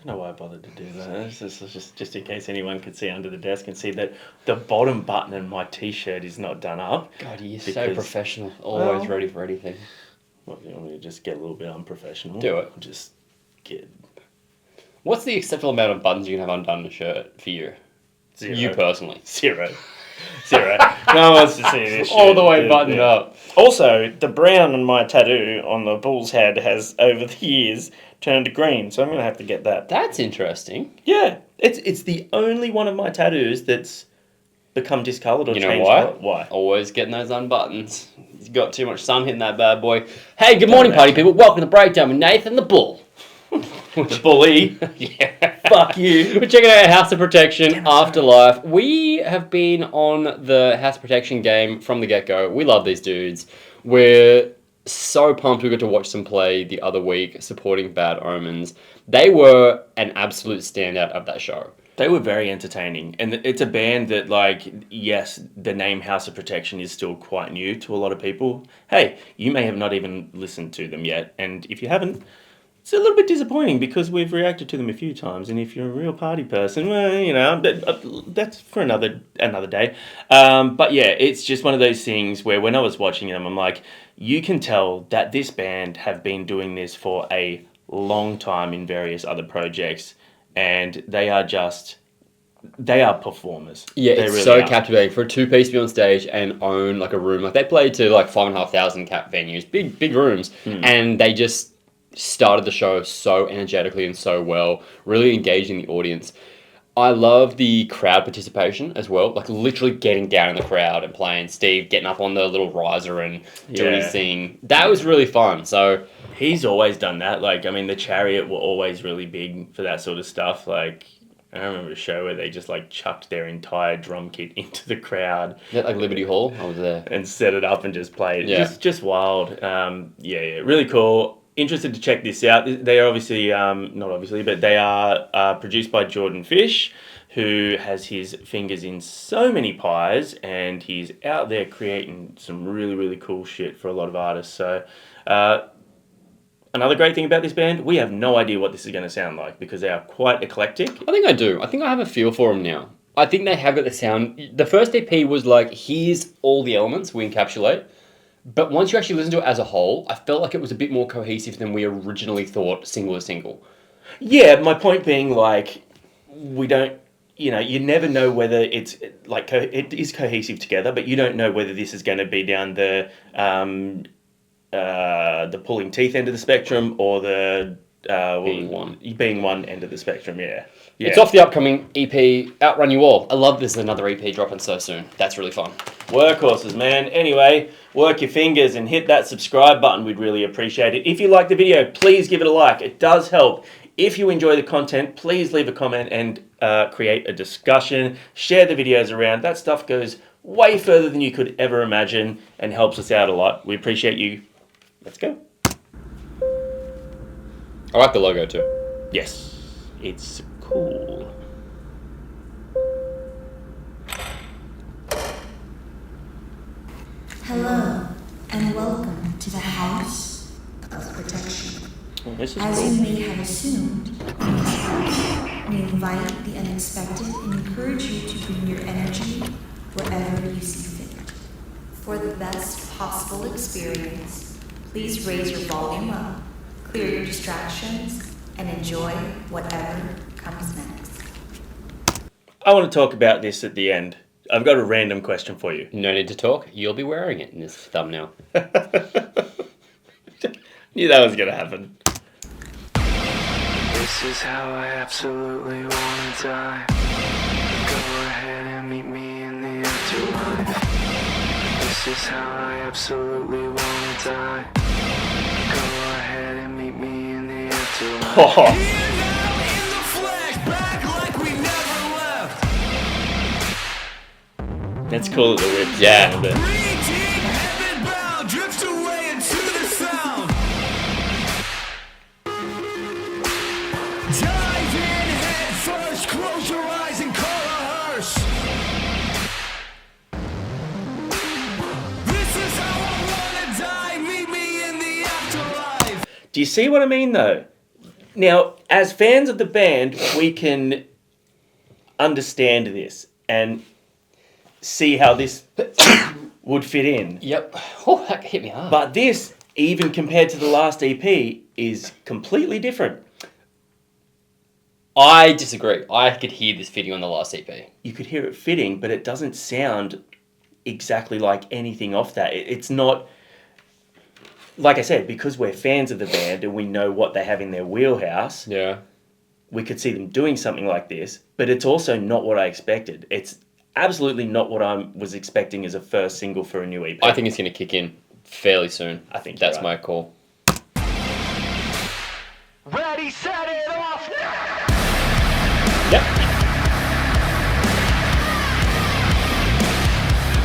don't know why I bothered to do that. This is just in case anyone could see under the desk and see that the bottom button in my t-shirt is not done up. God, you're so professional. Always ready for anything. Well, you want me to just get a little bit unprofessional? Do it. Just get... What's the acceptable amount of buttons you can have undone in a shirt for you? 0. You personally. 0. No one wants to see this shit. All the way buttoned up. Also, the brown on my tattoo on the bull's head has, over the years, turned green, so I'm going to have to get that. That's interesting. Yeah. It's the only one of my tattoos that's become discoloured or changed colour. Why? Always getting those unbuttons. He's got too much sun hitting that bad boy. Hey, good morning, party people. Welcome to the Breakdown with Nath and the Bull. The bully. Yeah. Fuck you. We're checking out House of Protection, Afterlife. We have been on the House of Protection game from the get-go. We love these dudes. We're so pumped we got to watch them play the other week, supporting Bad Omens. They were an absolute standout of that show. They were very entertaining. And it's a band that, like, yes, the name House of Protection is still quite new to a lot of people. Hey, you may have not even listened to them yet. And if you haven't, it's a little bit disappointing because we've reacted to them a few times. And if you're a real party person, well, you know, that's for another day. But yeah, it's just one of those things where when I was watching them, I'm like, you can tell that this band have been doing this for a long time in various other projects. And they are performers. Yeah, they it's really so are. captivating for a two-piece to be on stage and own like a room. Like they played to like 5,500 cap venues, big rooms, and they just started the show so energetically and so well, really engaging the audience. I love the crowd participation as well, like literally getting down in the crowd and playing. Steve getting up on the little riser and doing his thing. That was really fun. So he's always done that. Like, I mean, the Chariot were always really big for that sort of stuff. Like, I remember a show where they just like chucked their entire drum kit into the crowd. Is that like Liberty Hall? I was there. And set it up and just played. Yeah. Just wild. Really cool. Interested to check this out. They are obviously, not obviously, but they are produced by Jordan Fish, who has his fingers in so many pies, and he's out there creating some really, really cool shit for a lot of artists. So, another great thing about this band, we have no idea what this is going to sound like because they are quite eclectic. I think I do. I think I have a feel for them now. I think they have got the sound. The first EP was like, here's all the elements we encapsulate. But once you actually listen to it as a whole, I felt like it was a bit more cohesive than we originally thought, single to single. Yeah, my point being, like, we don't, you know, you never know whether it's, like, it is cohesive together, but you don't know whether this is going to be down the pulling teeth end of the spectrum or the... being one end of the spectrum, yeah. It's off the upcoming EP, Outrun You All. I love this, another EP dropping so soon. That's really fun. Workhorses, man. Anyway, work your fingers and hit that subscribe button. We'd really appreciate it. If you like the video, please give it a like. It does help. If you enjoy the content, please leave a comment and create a discussion. Share the videos around. That stuff goes way further than you could ever imagine and helps us out a lot. We appreciate you. Let's go. I like the logo too. Yes, it's cool. Hello, and welcome to the House of Protection. Oh, this is As cool. you may have assumed, in this house, we invite the unexpected and encourage you to bring your energy wherever you see fit. For the best possible experience, please raise your volume up, clear your distractions, and enjoy whatever comes next. I want to talk about this at the end. I've got a random question for you. No need to talk. You'll be wearing it in this thumbnail. Knew that was going to happen. This is how I absolutely wanna die. Go ahead and meet me in the afterlife. This is how I absolutely wanna die. Go ahead and meet me in the afterlife. Oh, that's cool at the whip. Yeah. A bit. Do you see what I mean, though? Now, as fans of the band, we can understand this and see how this would fit in. Yep. Oh, that hit me hard. But this, even compared to the last EP, is completely different. I disagree. I could hear this fitting on the last EP. You could hear it fitting, but it doesn't sound exactly like anything off that. It's not, like I said, because we're fans of the band and we know what they have in their wheelhouse, Yeah. we could see them doing something like this, but it's also not what I expected. It's absolutely not what I was expecting as a first single for a new EP. I think it's going to kick in fairly soon. I think that's you're my right. call. Ready, set it off now! Yep.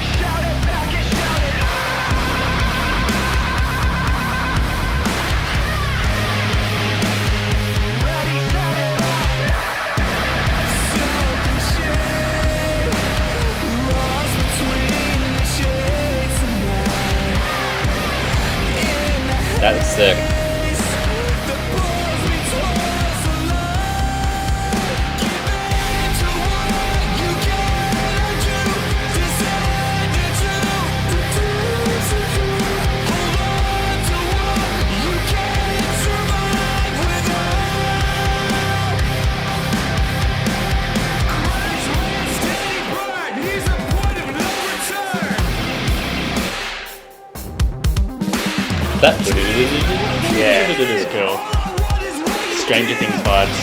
Shout it back and shout it out! Ready, set it off That's sick. That. Yeah, it's cool. Stranger Things vibes.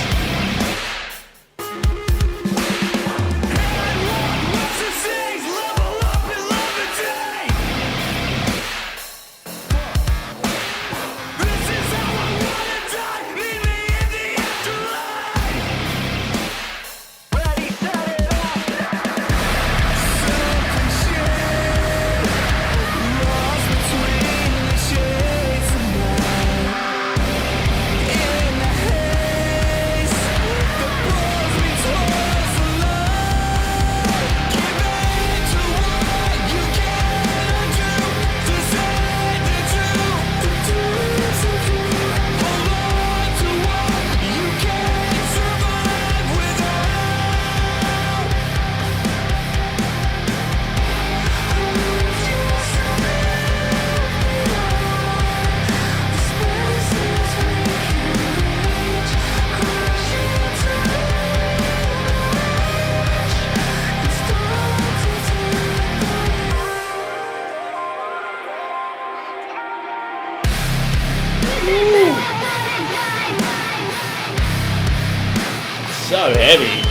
So heavy.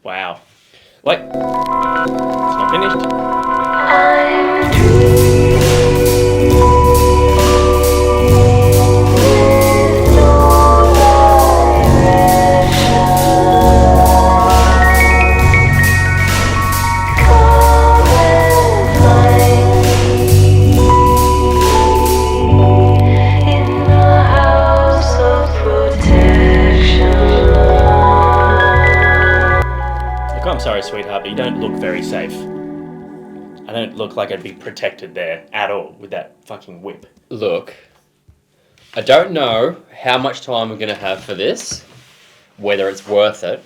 Wow. Wait. It's not finished. Look, I'm sorry, sweetheart, but you don't look very safe. I don't look like I'd be protected there at all with that fucking whip. Look, I don't know how much time we're going to have for this, whether it's worth it,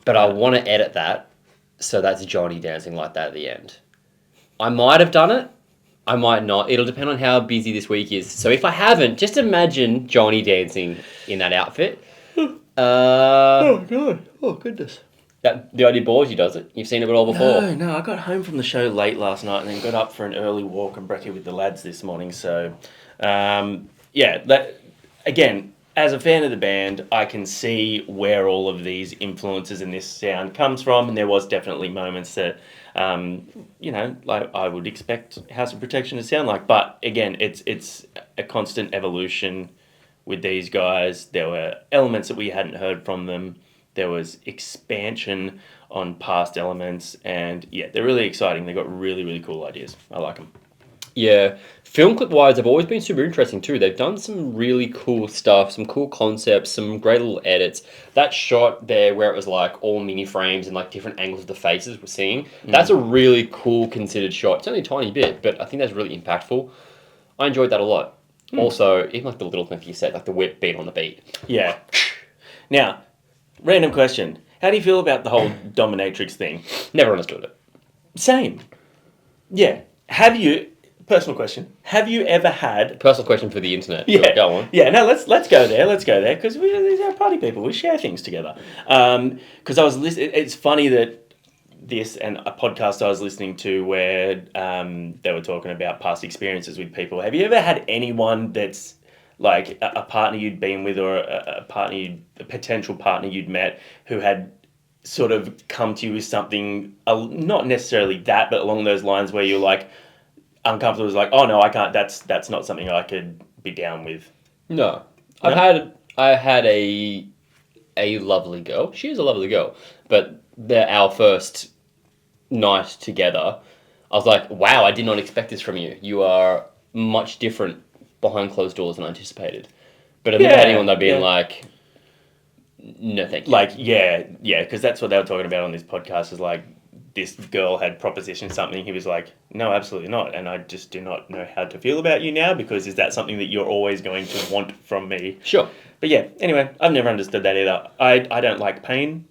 but I want to edit that so that's Johnny dancing like that at the end. I might have done it, I might not. It'll depend on how busy this week is. So if I haven't, just imagine Johnny dancing in that outfit. Oh, God. Oh, goodness. That the idea bores you, does it? You've seen it all before. No, I got home from the show late last night and then got up for an early walk and brekkie with the lads this morning. So, again, as a fan of the band, I can see where all of these influences in this sound comes from, and there was definitely moments that, like I would expect House of Protection to sound like. But again, it's a constant evolution with these guys. There were elements that we hadn't heard from them. There was expansion on past elements, and yeah, they're really exciting. They've got really, really cool ideas. I like them. Yeah. Film clip wise, they've always been super interesting too. They've done some really cool stuff, some cool concepts, some great little edits. That shot there where it was like all mini frames and like different angles of the faces we're seeing, that's a really cool considered shot. It's only a tiny bit, but I think that's really impactful. I enjoyed that a lot. Also, even like the little thing you said, like the whip beat on the beat. Yeah. Now, random question. How do you feel about the whole dominatrix thing? Never understood it. Same. Yeah. Have you, personal question, have you ever had... Personal question for the internet. Yeah. Go on. Yeah, no, let's go there. Let's go there because these are party people. We share things together. Because I was listening... It's funny that this and a podcast I was listening to where they were talking about past experiences with people. Have you ever had anyone that's like a partner you'd been with or a potential partner you'd met who had sort of come to you with something, not necessarily that, but along those lines where you're like uncomfortable, was like, oh no, I can't, that's not something I could be down with? No. No? I had a lovely girl. She is a lovely girl. But our first night together, I was like, wow, I did not expect this from you. You are much different behind closed doors than I anticipated. But I've never had anyone that being like, no thank you. Like, yeah, because that's what they were talking about on this podcast, is like, this girl had propositioned something. He was like, no, absolutely not. And I just do not know how to feel about you now, because is that something that you're always going to want from me? Sure. But yeah, anyway, I've never understood that either. I don't like pain.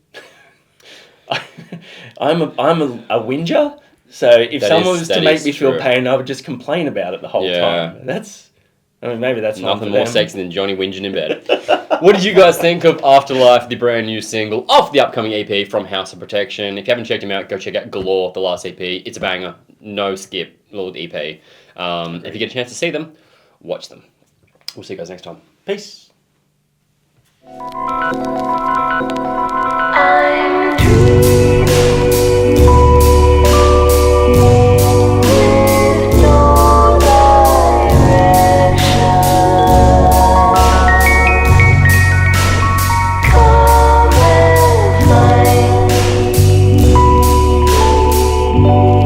I'm a whinger. So if someone was to make me feel pain, I would just complain about it the whole time. Maybe that's nothing more sexy than Johnny whinging in bed. What did you guys think of Afterlife, the brand new single off the upcoming EP from House of Protection? If you haven't checked them out, go check out Galore, the last EP. It's a banger. No skip, little EP. If you get a chance to see them, watch them. We'll see you guys next time. Peace. I'm dreaming with no direction. Come and find me.